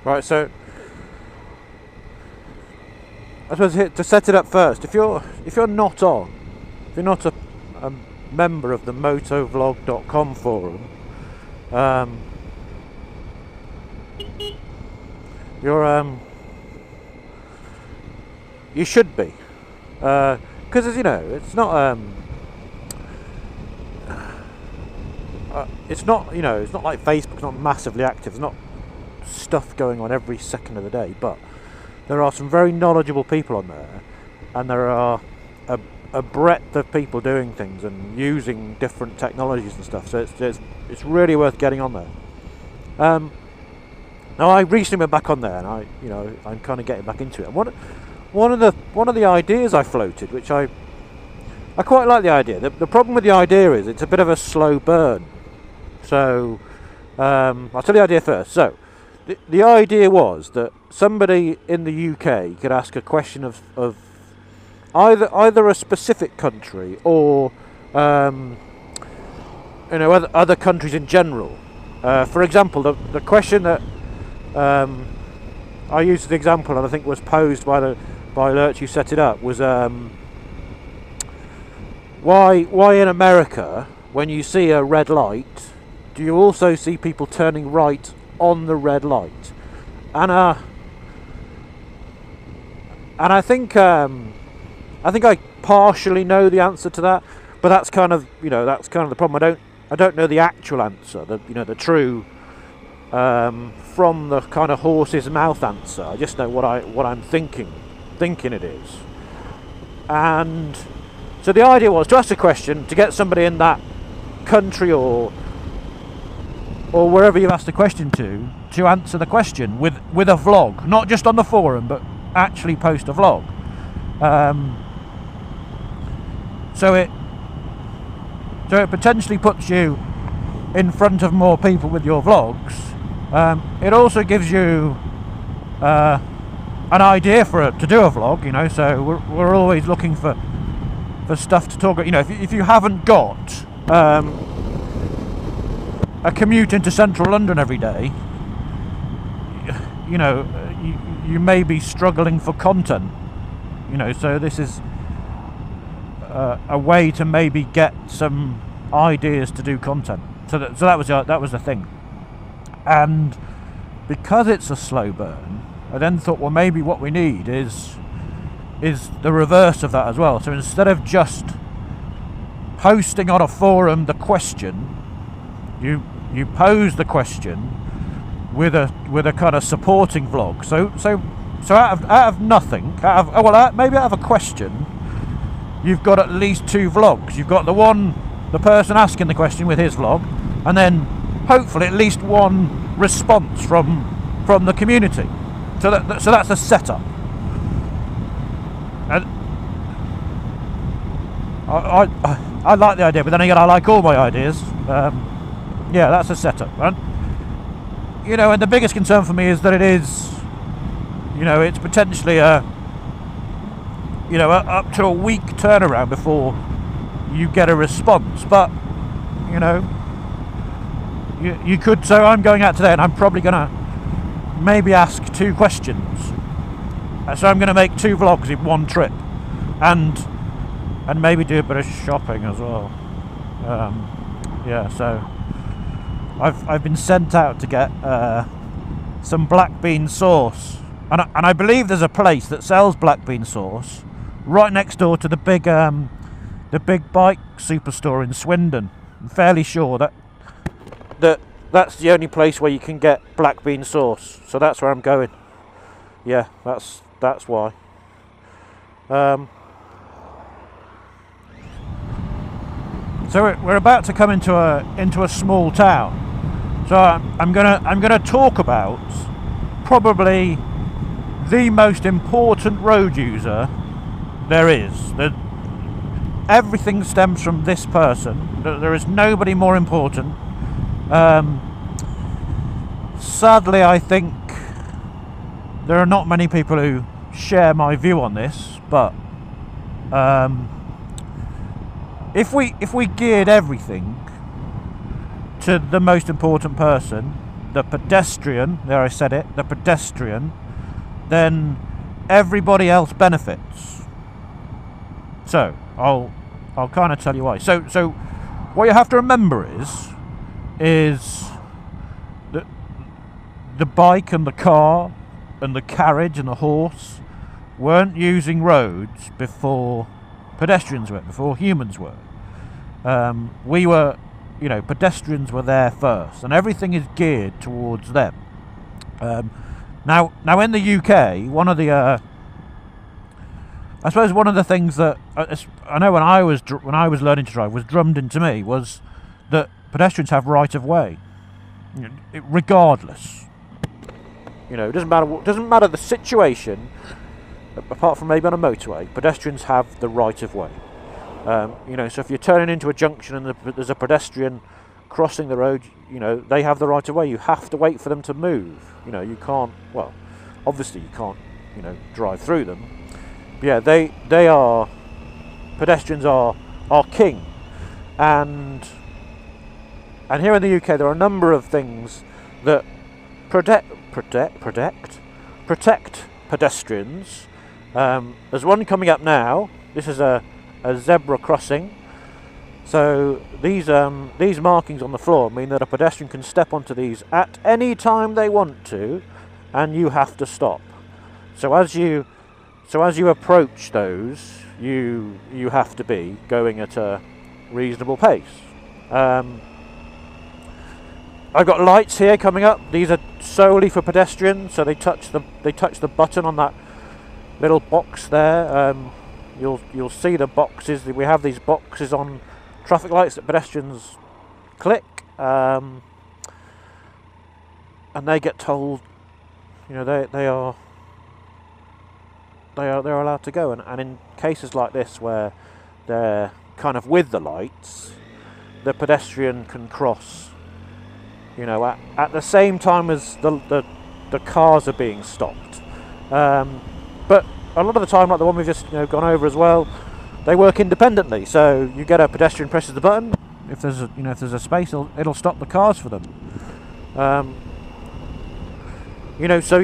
Right, so I suppose to set it up first, if you're not a member of the motovlog.com forum, you should be, because it's it's not it's not like Facebook's not massively active. There's not stuff going on every second of the day, but there are some very knowledgeable people on there, and there are a breadth of people doing things and using different technologies and stuff. So it's really worth getting on there. Now I recently went back on there, and I'm kind of getting back into it. And one of the ideas I floated, which I quite like the idea. The problem with the idea is it's a bit of a slow burn. So I'll tell you the idea first. So the idea was that somebody in the UK could ask a question of either a specific country or other countries in general. For example, the question that I used as the example, and I think was posed by Lurch who set it up, was why in America, when you see a red light, do you also see people turning right on the red light? And I think I partially know the answer to that, but that's kind of the problem. I don't know the actual answer, the true from the kind of horse's mouth answer. I just know what I'm thinking it is. And so the idea was to ask a question to get somebody in that country or wherever you've asked the question to answer the question with a vlog, not just on the forum, but actually post a vlog. So it potentially puts you in front of more people with your vlogs. It also gives you an idea to do a vlog, so we're always looking for stuff to talk about. If you haven't got a commute into central London every day, you may be struggling for content, so this is a way to maybe get some ideas to do content. So that was the thing. And because it's a slow burn, I then thought, well, maybe what we need is the reverse of that as well. So instead of just posting on a forum the question, you pose the question with a kind of supporting vlog. So out of nothing, maybe out of a question, you've got at least two vlogs. You've got the person asking the question with his vlog, and then hopefully at least one response from the community. So that's a setup. And I like the idea, but then again, I like all my ideas. Yeah, that's a setup. And the biggest concern for me is that it is, it's potentially up to a week turnaround before you get a response. But you could. So I'm going out today, and I'm probably gonna maybe ask two questions. So I'm going to make two vlogs in one trip, and maybe do a bit of shopping as well. Yeah, so I've been sent out to get some black bean sauce, and I believe there's a place that sells black bean sauce right next door to the big bike superstore in Swindon. I'm fairly sure that's the only place where you can get black bean sauce, so that's where I'm going. Yeah, that's why. So we're about to come into a small town. So I'm gonna talk about probably the most important road user there is. Everything stems from this person. There is nobody more important. Sadly, I think there are not many people who share my view on this, but if we geared everything to the most important person, the pedestrian, there I said it, the pedestrian, then everybody else benefits. So I'll kind of tell you why. So what you have to remember is that the bike and the car and the carriage and the horse weren't using roads before pedestrians were, before humans were. We were, pedestrians were there first, and everything is geared towards them. Now in the UK, one of the things that I know when I was learning to drive was drummed into me was that pedestrians have right of way, regardless. It doesn't matter the situation. Apart from maybe on a motorway, pedestrians have the right of way. So if you're turning into a junction and there's a pedestrian crossing the road, they have the right of way. You have to wait for them to move. You can't. Well, obviously you can't. Drive through them. But yeah, pedestrians are king, and here in the UK there are a number of things that protect pedestrians. There's one coming up now. This is a zebra crossing. So these markings on the floor mean that a pedestrian can step onto these at any time they want to, and you have to stop. So as you approach those, you have to be going at a reasonable pace. I've got lights here coming up. These are solely for pedestrians. So they touch the button on that little box there. You'll see the boxes. We have these boxes on traffic lights that pedestrians click, and they get told, they're allowed to go. And in cases like this where they're kind of with the lights, the pedestrian can cross. At the same time as the cars are being stopped. But a lot of the time, like the one we've just gone over as well, they work independently. So you get a pedestrian presses the button. If there's a space, it'll stop the cars for them. So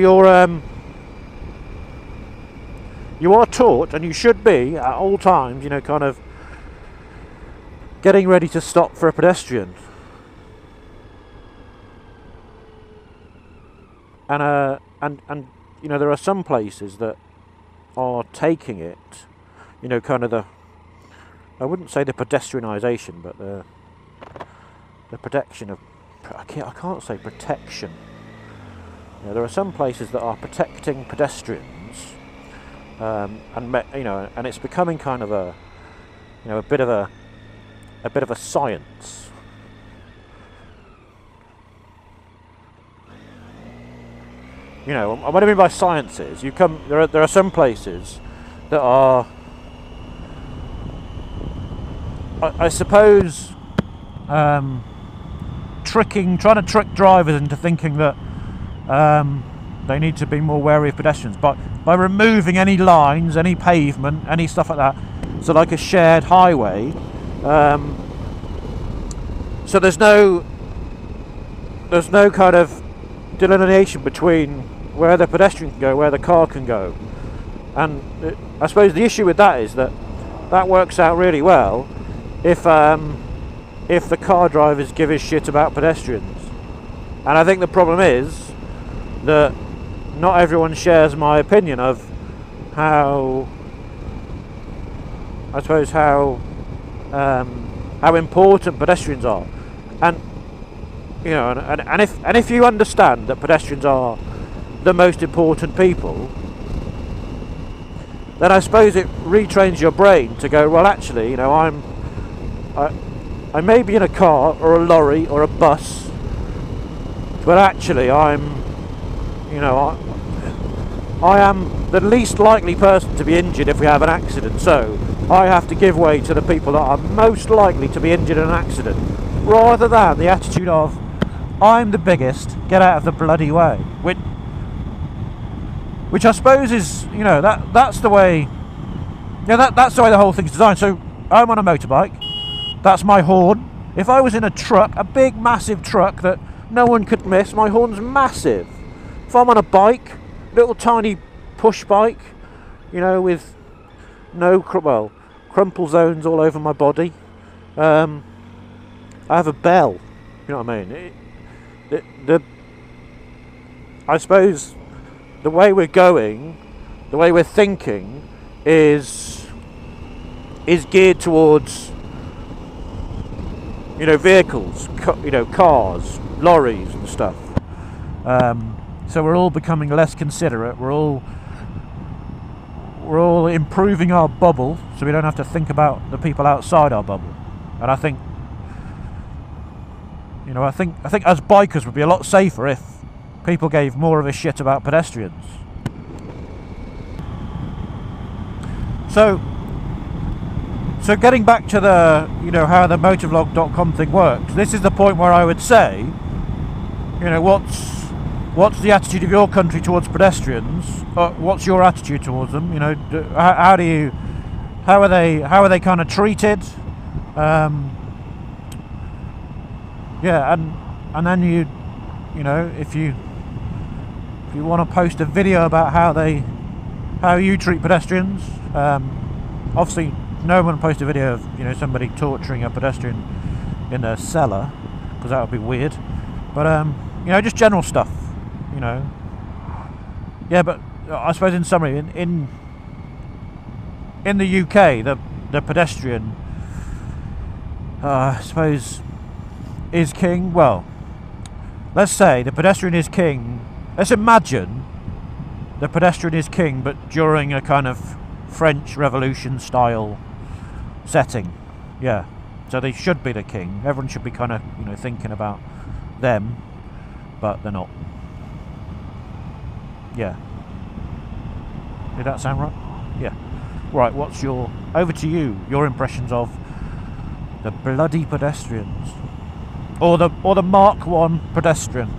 you are taught, and you should be at all times, kind of getting ready to stop for a pedestrian. And there are some places that are taking it, kind of I wouldn't say the pedestrianisation, but the protection of, I can't say protection. There are some places that are protecting pedestrians, and it's becoming kind of a bit of a science. What I mean by science is, there are some places that are, I suppose, trying to trick drivers into thinking that they need to be more wary of pedestrians, but by removing any lines, any pavement, any stuff like that, so like a shared highway, so there's no kind of delineation between where the pedestrian can go, where the car can go. And I suppose the issue with that is that works out really well if the car drivers give a shit about pedestrians. And I think the problem is that not everyone shares my opinion of how important pedestrians are. And and if you understand that pedestrians are the most important people, then I suppose it retrains your brain to go, well, actually, I may be in a car or a lorry or a bus, but actually I am the least likely person to be injured if we have an accident, so I have to give way to the people that are most likely to be injured in an accident, rather than the attitude of, I'm the biggest, get out of the bloody way. Which I suppose is, that's the way, that's the way the whole thing's designed. So I'm on a motorbike, that's my horn. If I was in a truck, a big massive truck that no one could miss. My horn's massive. If I'm on a bike, little tiny push bike, you know, with no crumple zones all over my body, I have a bell. You know what I mean? I suppose the way we're going, the way we're thinking, is geared towards, you know, vehicles, you know, cars, lorries and stuff. So we're all becoming less considerate. We're all improving our bubble, so we don't have to think about the people outside our bubble. And I think, you know, I think as bikers would be a lot safer if people gave more of a shit about pedestrians. So getting back to the, you know, how the motovlog.com thing works, this is the point where I would say, you know, what's the attitude of your country towards pedestrians? What's your attitude towards them? You know, how are they kind of treated? Yeah, and then you know, if you want to post a video about how you treat pedestrians, obviously no one post a video of, you know, somebody torturing a pedestrian in a cellar, because that would be weird. But you know, just general stuff, you know. Yeah, but I suppose in summary, in the UK, the pedestrian, I suppose, is king. Well, let's say the pedestrian is king. Let's imagine the pedestrian is king, but during a kind of French Revolution style setting. Yeah, so they should be the king. Everyone should be kind of, you know, thinking about them, but they're not. Yeah. Did that sound right? Yeah. Right, over to you, your impressions of the bloody pedestrians. Or the Mark 1 pedestrian.